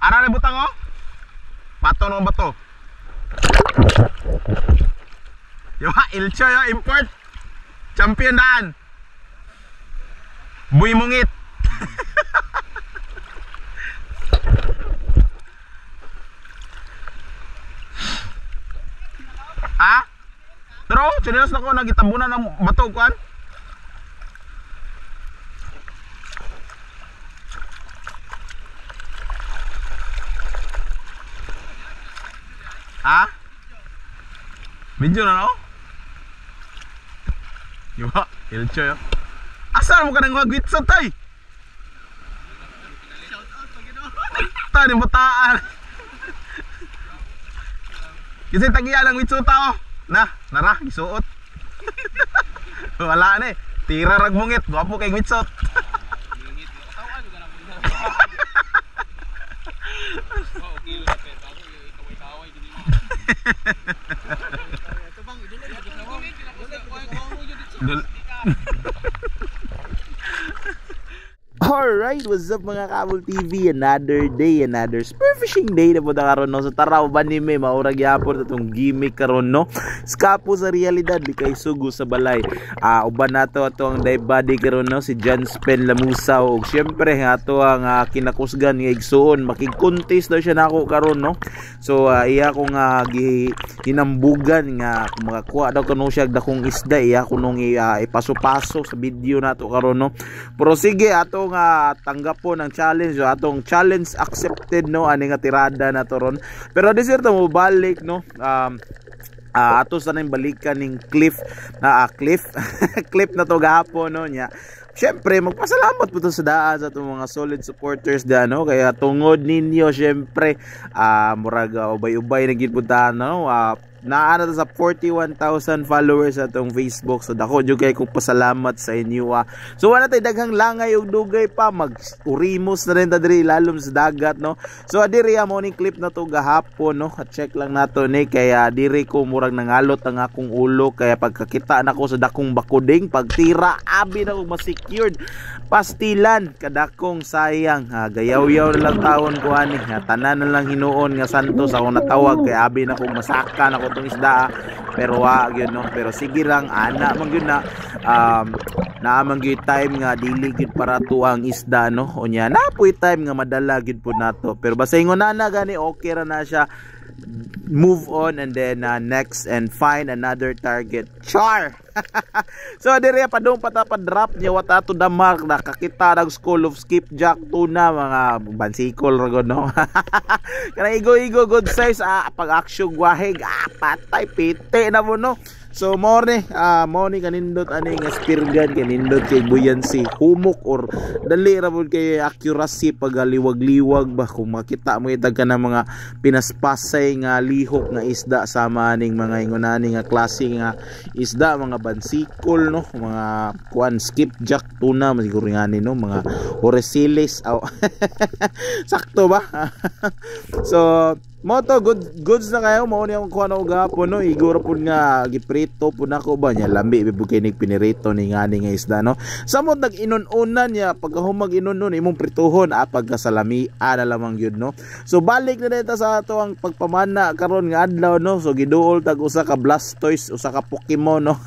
Ara na butang oh. Pato no bato. Yo ha, Ilcho yo import. Champion daan. Buy mungit. Ha? Pero, chinelas na ko, nagitabunan ng bato kuan. Ha? Video na no? Yuha, Ilcho yo. Asal mo ka nang magwitso tay? Tani bataan. Kasi tagiya ng witso tao. Na, nara, isuot. Wala na eh. Tira rag mungit, gwapo kay witsot. Alright, what's up mga Kabul TV? Another day, another spearfishing day na po na karon no. So taraw ba ni may maurag yapon itong gimmick karon no. Skapo sa realidad, di kay sugo sa balay. Uban nato ato ang dive body karon no, si John Spen Lamusaw. Og syempre ato ang kinakusgan nga igsuon, makig-contest daw siya nako karon no. So iya ko nga hinambugan nga makakuha daw kanu siya dakong isda, iya ko nung ipaso-paso sa video nato karon no. Pero sige ato nga tanggapon ang challenge, atong challenge accepted no, ani nga tirada na to ron. Pero desirto mo balik no, ato sa nang balikan ning cliff cliff na to gahapon no nya. Syempre magpasalamat po to sa daan sa itong mga solid supporters da no, kaya tungod ninyo syempre murag ubay-ubay na gid puntahan no. Naana sa 41,000 followers sa itong Facebook. So dako jud kay kong pasalamat sa inyo. So wala tay daghang langay ug dugay pa, mag-urimos na rin ta diri lalom sa dagat no. So diri morning clip na to gahapon no. Check lang nato ni kaya diri ko murag nangalot ang akong ulo, kaya pagkakita nako sa dakong bakuding, pagtira abi na ko ma-secured pastilan kadakong sayang. Gayaw-yaw na lang taon ko ani. Tanan na lang hinuon nga santos ako natawag, kaya abi na ko masaka na ko tong isda. Pero yun no, pero sige lang ana man gyud na naamang gyud time nga dili gyud para tuang isda no. Unya na puy time nga madala gyud po nato, pero basta ingon na gani okay ra na siya. Move on and then next and find another target. Char. So dire padung drop niya what ato the mark, nakakita ng school of skipjack tuna, mga bansikol ra gud no. Kana igo good size pag action gwahig patay pite na mo no. So morning kanindot ani nga spear gun, kanindot kay buoyancy, humok or dali ra pud kay accuracy pag liwag-liwag ba, kung makita mo itag ka na mga pinaspasay nga lihok nga isda sama ning mga ingonani nga klase nga isda, mga bansikol no, mga kuan skipjack tuna masiguro ngani no, mga oresilis sakto ba? So moto goods na kayo mo ni akong kuha na ugapon no, iguro pud nga giprito pud nako ba nya, lambi bibugay nig pinirito ni ngani nga isda no. Samot nag inon-unan niya pagkahumag inon-un imong prituhon pagkasalami na lamang yun no. So balik na dito sa ato ang pagpamana karon nga adlaw no. So giduol tag usa ka Blastoise, usa ka Pokemon no.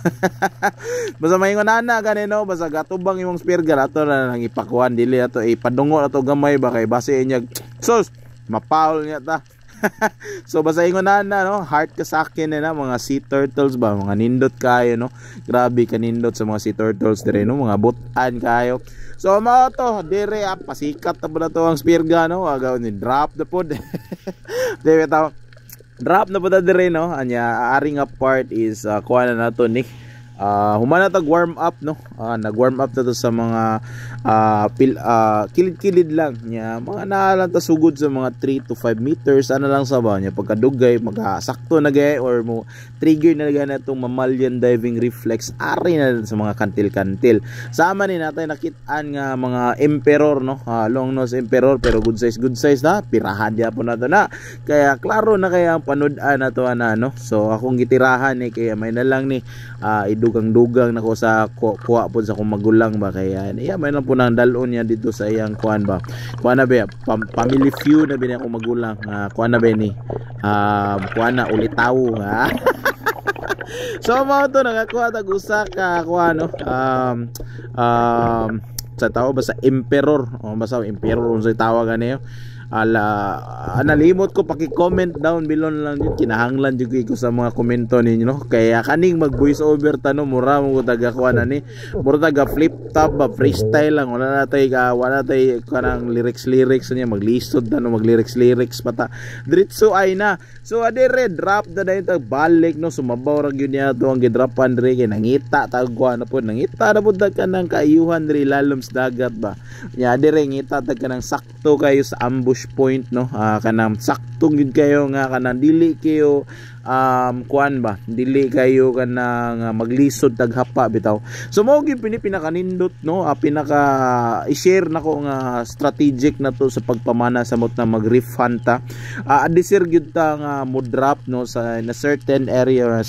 Basta maingon ana gani no, basta gatubang imong spear gun ato na nang ipakuan, dili ato ipadungo ato gamay ba kay base inyag sus mapaul niya ta. So basta ingon na no, heart ka sa akin na mga sea turtles ba, mga nindot kayo no. Grabe kanindot sa mga sea turtles dire no, mga butan kayo. So mao to dire pasikat ta na to ang spear gun no, agaw ni drop the pod. Dire ta drop na pod dire no. Anya aring part is kuha na nato ni humana tag warm up no. Nag-warm up na to sa mga kilid-kilid lang nya, mga naalang ta sugod sa mga 3 to 5 meters ana lang sa ba nya, pagkadugay magasakto na gay or mo trigger na gana itong mammalian diving reflex ari na sa mga kantil-kantil. Sama ni natin nakitaan nga mga emperor no, long nose emperor, pero good size na pirahan dia po na to na, kaya klaro na kaya ang panood na to ana no. So akong gitirahan ni kaya may na lang ni dugang-dugang nako sa kuha po sa kong magulang ba, kaya iya may lang po nang dalon niya dito sa iyang kuan ba, kuan na ba family feud na bini ako magulang, kuan na ba ni kuan na ulitaw ha. So mao to nakakuha tag usa ka kuan no, sa tao ba sa emperor o basta emperor unsa tawag ganiyo. Nalimot ko paki-comment down below lang yun, kinahanglan jud ko sa mga komento ninyo no, kaya kaning mag voice over tano mura mo taga kuan ani, mura taga flip top ba, freestyle lang, wala natay kanang lyrics niya, maglisod tano, mag lyrics pata diretso ay na. So adire drop na dayon tag balik no, sumabaw ra gyud niya to ang gidrapan dire, kay nangita tag kuan na pod, nangita na pod kanang kaayuhan dire lalom sa dagat ba nya, adire ngita tag kanang sakto kayo sa ambush point no, kanang saktong gid kayo nga kanang dili kayo kuan ba, dili kayo kanang maglisod tag hapa bitaw. So mao gyud pinakanindot no, pinaka i-share nako nga strategic na to sa pagpamana sa mot na mag-reef hunt ta. Adisir gyud ta nga mo drop no sa in a certain area or a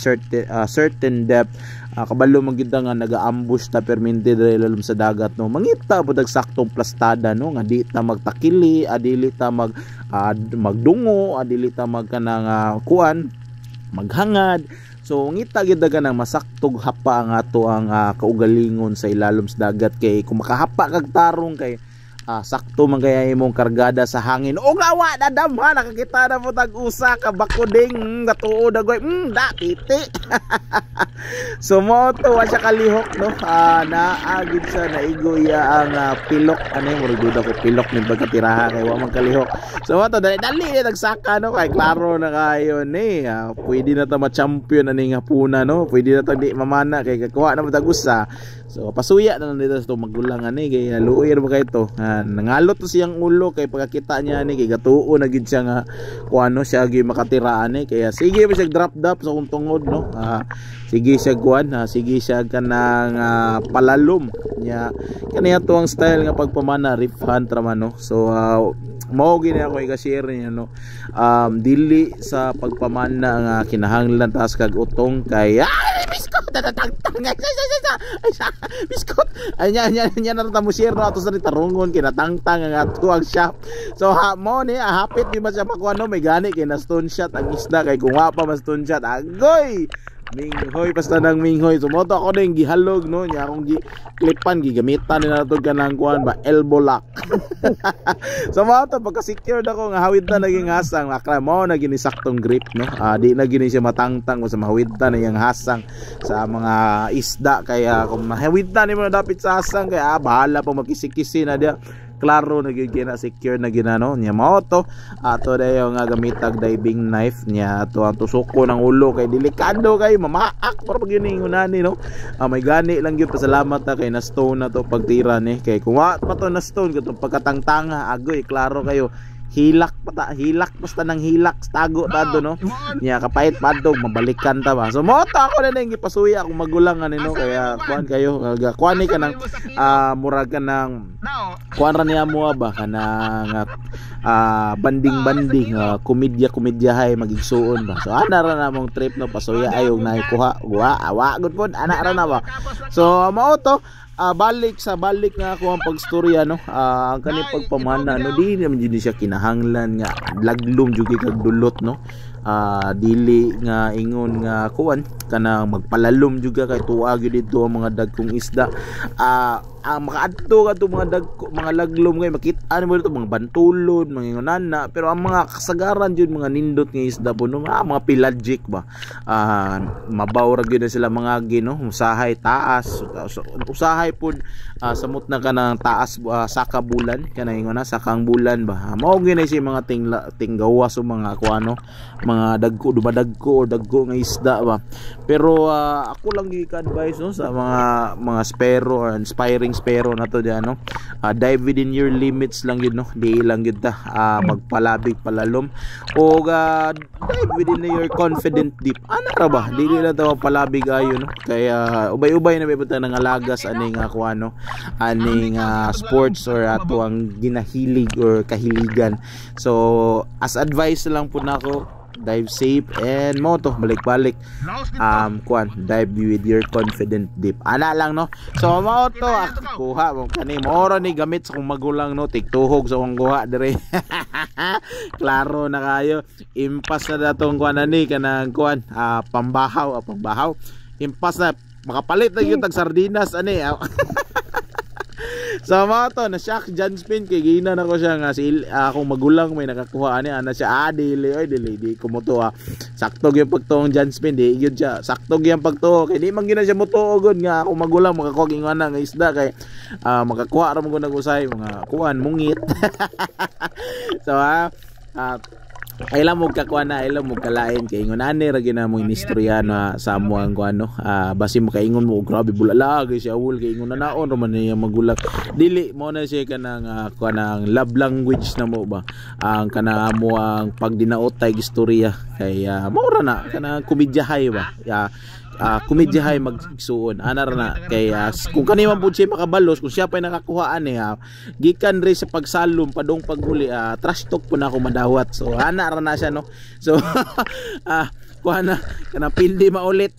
certain depth. Kabalo magid nga naga-ambush ta permente dire lalom sa dagat no, mangita pud og saktong plastada no, nga di ta magtakili, dili ta magdungo, dili ta magkanang kuan maghangad. So ngita gid daga nang masaktog hapa nga to ang kaugalingon sa ilalom sa dagat, kay kung makahapa kag tarong kay sakto man kaya imong kargada sa hangin o ngawa na damha, nakakita na mo tag usa ka bakuding natuod agoy da piti. So mo to wa siya kalihok no, naagid sa naigoya ang pilok ani mo duda ko pilok ni pagkatiraha kay wa man kalihok. So mo to dali nagsaka no, kay klaro na kayo ni pwede na ta ma-champion ani nga puna no, pwede na ta di mamana kay kakuha na mo tag usa. So pasuya na lang dito sa magulang ani, kay naluoy ra ba kay to, nangalot to siyang ulo kay pagkakita niya ni kay gatuo na gid siya nga kuano siya gi makatira ani, kaya sige ba siya drop sa kung tungod no, sige siya kuan, sige siya kanang palalom nya kaniya to ang style nga pagpamana reef hunt ra man no. So mao gini ako i-share niya no, dili sa pagpamana nga kinahanglan taas kag utong kay biskot ay nya na tamo share no ato sa tarungon kinatangtang ang ato ang shop. So mo ni hapit di man siya makuha no, may gani kay na stone shot ang isda, kay kung wa pa mas stone shot agoy minghoy basta nang minghoy. So mo to ako ning gihalog no nya akong klipan gigamitan nila to kanang kuan ba elbow lock. So mo to pagka secured ako nga hawid na naging hasang, akla mo na gini saktong grip no, di na gini siya matangtang sa mahawid na yang hasang sa mga isda, kaya kung mahawid na nimo dapit sa hasang kaya bahala pa magkisi-kisi na dia, klaro na gina secure na ginano nya mao to ato dayo nga gamitag diving knife nya ato ang tusuko ng ulo kay delikado kay mamaak para pag giningunani no. May gani lang gyud, pasalamat ta kay na stone na to pagtira ni, kay kung wa pa to na stone katong pagkatangtanga agoy klaro kayo hilak basta nang hilak tago tado no nya kapait padog mabalikan ta ba. So mo to ako na nang gipasuya kung magulang ani no, kaya kuan kayo kuan ni kanang murag kanang kuan ra niya mo ba kanang banding komedya hay magigsuon ba. So ana ra na mong trip no, pasuya ayog naikuha wa gud pod ana ra na ba. So mao to balik nga ako ang pagstorya no, ang kani pagpamana no, di naman jud siya kinahanglan nga laglom jud kag dulot no, dili nga ingon nga kuan kanang magpalalom jud kay tuwa gyud dito ang mga dagkong isda. Makaadto ka to mga laglom kay makita mo dito mga bantulod mga ingonana, pero ang mga kasagaran jud mga nindot nga isda po no, mga pelagic ba, mabawra gyud na sila mga gino usahay taas usahay pud samot na kanang taas saka bulan kanang ingona sakang bulan ba, mao gyud siya mga tinggawas o mga kuano mga dumadagko o dagko nga isda ba. Pero ako lang gi-advise no sa mga spero or inspiring spero na to diyan no, dive within your limits lang yun no, di lang yun ta magpalabig palalom o dive within your confident deep ana ra ba, di lang ta palabig ayo no, kaya ubay-ubay na may nang alagas aning kuano aning sports or ato ang ginahilig or kahiligan. So as advice lang po nako, dive safe, and mo to balik-balik kuan dive with your confident dip. Ana lang no. So mao to kuha mo kani moro ni gamit sa kong magulang no, tigtuhog sa kong kuha dire. Klaro na kayo. Impas na datong kuan ani kanang kuan pambahaw. Impas na makapalit na yung tag sardinas ani. So mga to, na-shock John Spin kay gina na ko siya nga si akong magulang may nakakuha ani ana siya dili ko mo to sakto yung pagtuong John Spin di yun siya sakto yung pagtuo kay di man gina siya motuo nga akong magulang makakuha ging ana nga isda kay makakuha ra mo gud nag-usay mga kuan mungit. So ilang mo kakuha na ilang mo kalain kay ingon ani ra gina mo inistorya na sa amo ang kuano basi makaingon mo grabe bulala kay siya ul kay ingon na naon man niya magulang dili mo na siya kanang kanang love language na mo ba ang kana mo ang pagdinaotay istorya kay maura na kanang komedyahay ba komedyahay magsuon ana ra na kay kung kani man pud siya makabalos kung siya pay nakakuhaan gikan ri sa pagsalom padong paghuli trash talk po na ako madawat so ana ra na siya no so kuana kana pildi maulit.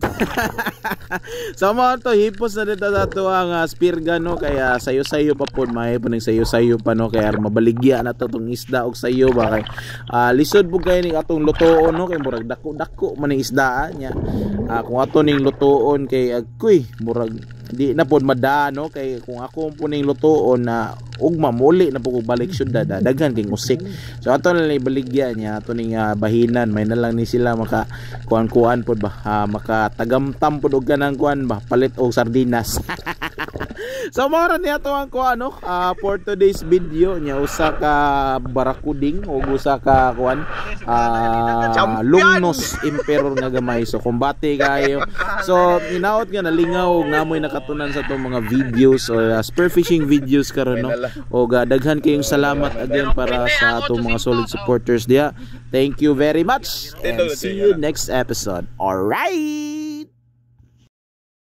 So mo to hipos na dito sa to ang spear gun no kaya sayo-sayo pa pud may puning sayo-sayo pa no kaya mabaligya na to tong isda og sayo ba kay lisod pud kay ni atong lutoon no kay murag dako-dako man ning isdaan nya kung ato ning lutoon kay agkoy murag di na pod madaan no kay kung ako po ning lutoon na ugma muli na po balik syudad daghan king usik so ato na baligya niya ato ning bahinan may na lang ni sila maka kuan pod ba makatagamtam pod og kanang kuan ba palit og sardinas. So mora niya to ang kuan no for today's video niya usa ka barakuding o usa ka kuan lungnos emperor nga gamay so kumbate kayo so inaot nga nalingaw og namoy nakatunan sa tong mga videos o spearfishing videos karon no o daghan kayong salamat again para sa atong mga solid supporters diya. Thank you very much and see you next episode. Alright.